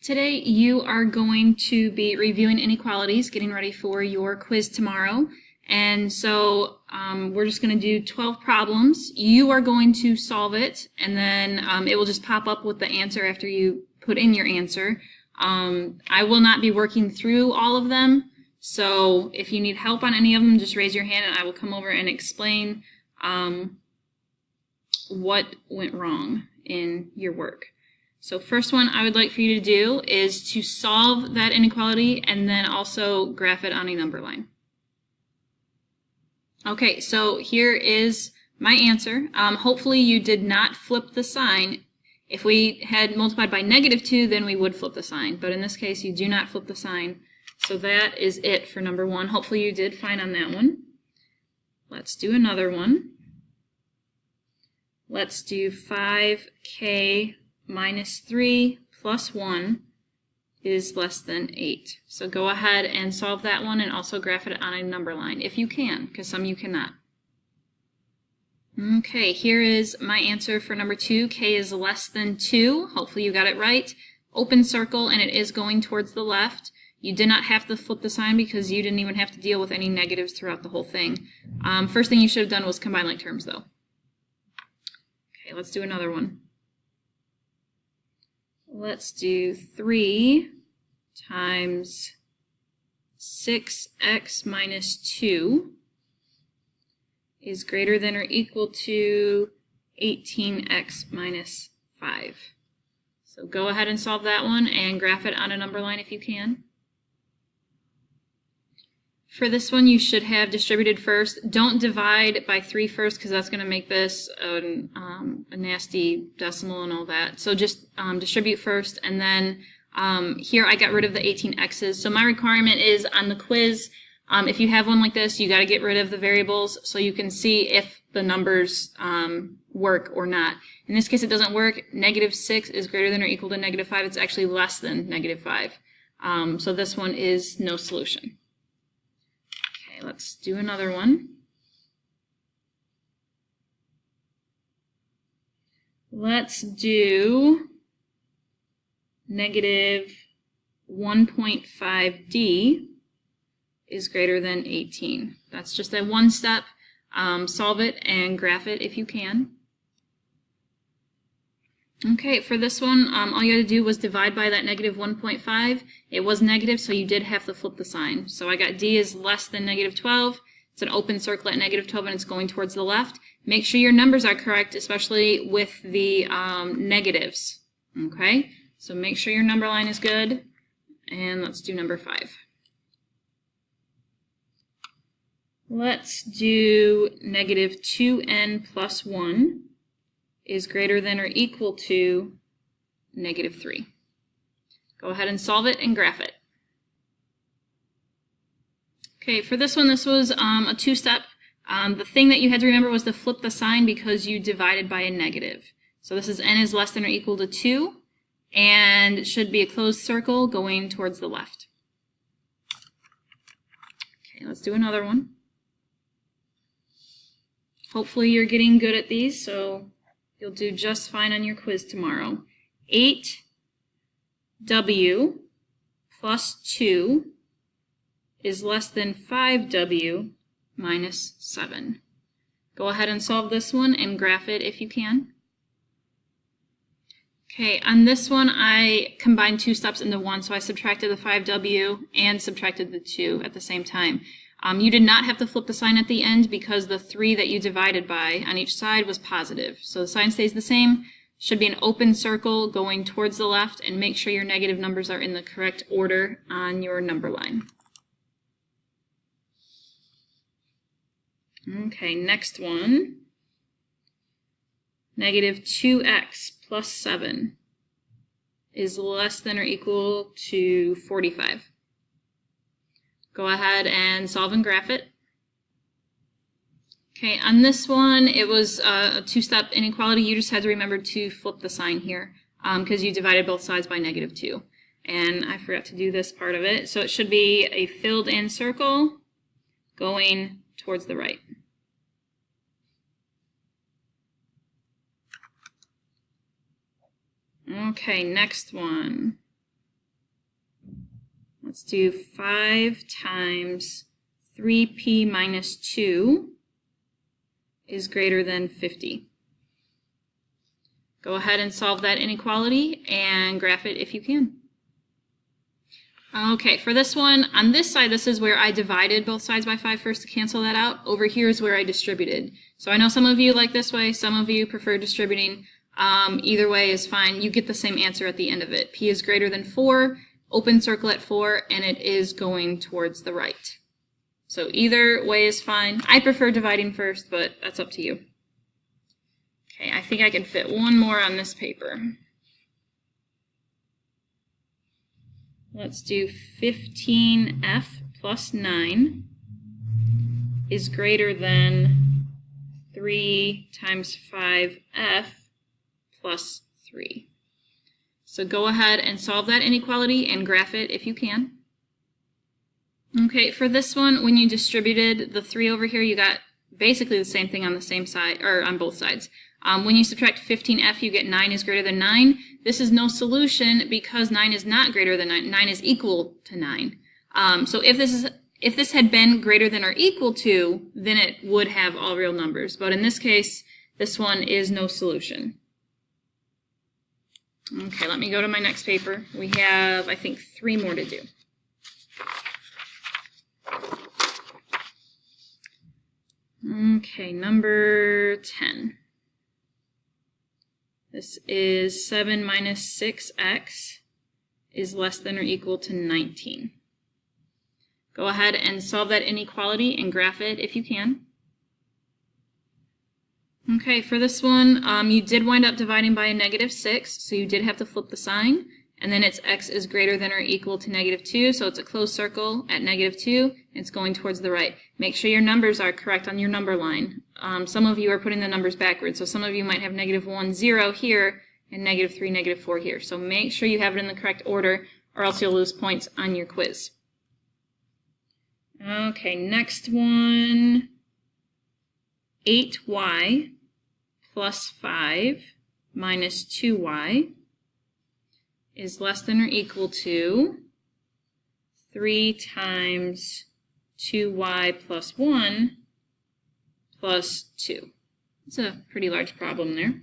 Today you are going to be reviewing inequalities, getting ready for your quiz tomorrow. And so we're just going to do 12 problems. You are going to solve it, and then it will just pop up with the answer after you put in your answer. I will not be working through all of them, so if you need help on any of them, just raise your hand and I will come over and explain what went wrong in your work. So first one I would like for you to do is to solve that inequality and then also graph it on a number line. Okay, so here is my answer. Hopefully you did not flip the sign. If we had multiplied by -2, then we would flip the sign. But in this case, you do not flip the sign. So that is it for number one. Hopefully you did fine on that one. Let's do another one. Let's do 5k minus 3 plus 1 is less than 8. So go ahead and solve that one and also graph it on a number line, if you can, because some you cannot. Okay, here is my answer for number 2. K is less than 2. Hopefully you got it right. Open circle, and it is going towards the left. You did not have to flip the sign because you didn't even have to deal with any negatives throughout the whole thing. First thing you should have done was combine like terms, though. Okay, let's do another one. Let's do 3 times 6x minus 2 is greater than or equal to 18x minus 5. So go ahead and solve that one and graph it on a number line if you can. For this one, you should have distributed first. Don't divide by 3 first, because that's going to make this a nasty decimal and all that. So just distribute first, and then here I got rid of the 18x's. So my requirement is on the quiz, if you have one like this, you got to get rid of the variables so you can see if the numbers work or not. In this case, it doesn't work. -6 is greater than or equal to -5. It's actually less than -5. So this one is no solution. Okay, let's do another one. Let's do -1.5d is greater than 18. That's just a one step. Solve it and graph it if you can. Okay, for this one, all you had to do was divide by that -1.5. It was negative, so you did have to flip the sign. So I got d is less than -12. It's an open circle at -12, and it's going towards the left. Make sure your numbers are correct, especially with the negatives. Okay, so make sure your number line is good. And let's do number 5. Let's do -2n plus 1 is greater than or equal to -3. Go ahead and solve it and graph it. Okay, for this one, this was a two-step. The thing that you had to remember was to flip the sign because you divided by a negative. So this is n is less than or equal to 2, and it should be a closed circle going towards the left. Okay, let's do another one. Hopefully you're getting good at these, so you'll do just fine on your quiz tomorrow. 8w plus 2 is less than 5w minus 7. Go ahead and solve this one and graph it if you can. Okay, on this one I combined 2 steps into one, so I subtracted the 5w and subtracted the 2 at the same time. You did not have to flip the sign at the end because the 3 that you divided by on each side was positive. So the sign stays the same. Should be an open circle going towards the left, and make sure your negative numbers are in the correct order on your number line. Okay, next one. -2x plus 7 is less than or equal to 45. Go ahead and solve and graph it. Okay, on this one, it was a two-step inequality. You just had to remember to flip the sign here because you divided both sides by -2. And I forgot to do this part of it. So it should be a filled-in circle going towards the right. Okay, next one. Let's do 5 times 3p minus 2 is greater than 50. Go ahead and solve that inequality and graph it if you can. Okay, for this one, on this side, this is where I divided both sides by 5 first to cancel that out. Over here is where I distributed. So I know some of you like this way, some of you prefer distributing. Either way is fine. You get the same answer at the end of it. P is greater than 4, open circle at 4, and it is going towards the right. So either way is fine. I prefer dividing first, but that's up to you. Okay, I think I can fit one more on this paper. Let's do 15f plus 9 is greater than 3 times 5f plus 3. So go ahead and solve that inequality and graph it if you can. Okay, for this one, when you distributed the 3 over here, you got basically the same thing on the same side, or on both sides. When you subtract 15f, you get 9 is greater than 9. This is no solution because 9 is not greater than 9. 9 is equal to 9. So if this had been greater than or equal to, then it would have all real numbers. But in this case, this one is no solution. Okay, let me go to my next paper. We have, I think, 3 more to do. Okay, number 10. This is 7 minus 6x is less than or equal to 19. Go ahead and solve that inequality and graph it if you can. Okay, for this one, you did wind up dividing by a -6, so you did have to flip the sign. And then it's x is greater than or equal to -2, so it's a closed circle at -2, and it's going towards the right. Make sure your numbers are correct on your number line. Some of you are putting the numbers backwards, so some of you might have -1, 0 here, and -3, -4 here. So make sure you have it in the correct order, or else you'll lose points on your quiz. Okay, next one. 8y plus 5 minus 2y is less than or equal to 3 times 2y plus 1 plus 2. It's a pretty large problem there.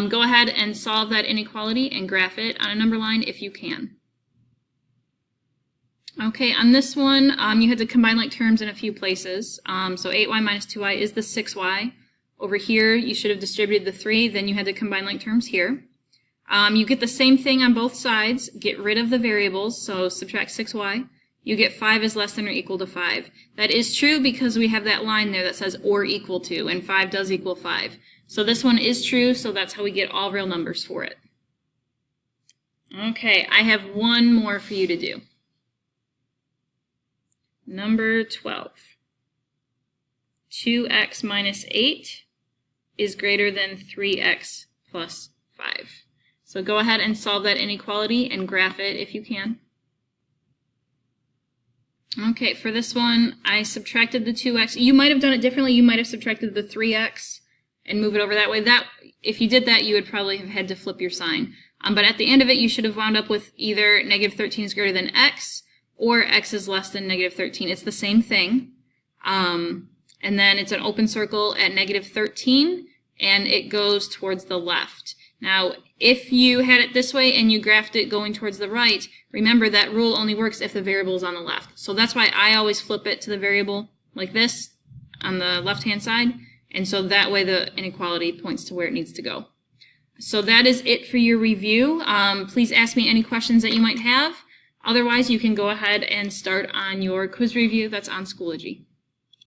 Go ahead and solve that inequality and graph it on a number line if you can. Okay, on this one, you had to combine like terms in a few places. So 8y minus 2y is the 6y. Over here, you should have distributed the 3, then you had to combine like terms here. You get the same thing on both sides. Get rid of the variables, so subtract 6y. You get 5 is less than or equal to 5. That is true because we have that line there that says or equal to, and 5 does equal 5. So this one is true, so that's how we get all real numbers for it. Okay, I have one more for you to do. Number 12. 2x minus 8 is greater than 3x plus 5. So go ahead and solve that inequality and graph it if you can. Okay, for this one, I subtracted the 2x. You might have done it differently. You might have subtracted the 3x and move it over that way. If you did that, you would probably have had to flip your sign. But at the end of it, you should have wound up with either -13 is greater than x or x is less than -13. It's the same thing. And then it's an open circle at -13, and it goes towards the left. Now, if you had it this way and you graphed it going towards the right, remember that rule only works if the variable is on the left. So that's why I always flip it to the variable like this on the left-hand side, and so that way the inequality points to where it needs to go. So that is it for your review. Please ask me any questions that you might have. Otherwise, you can go ahead and start on your quiz review that's on Schoology.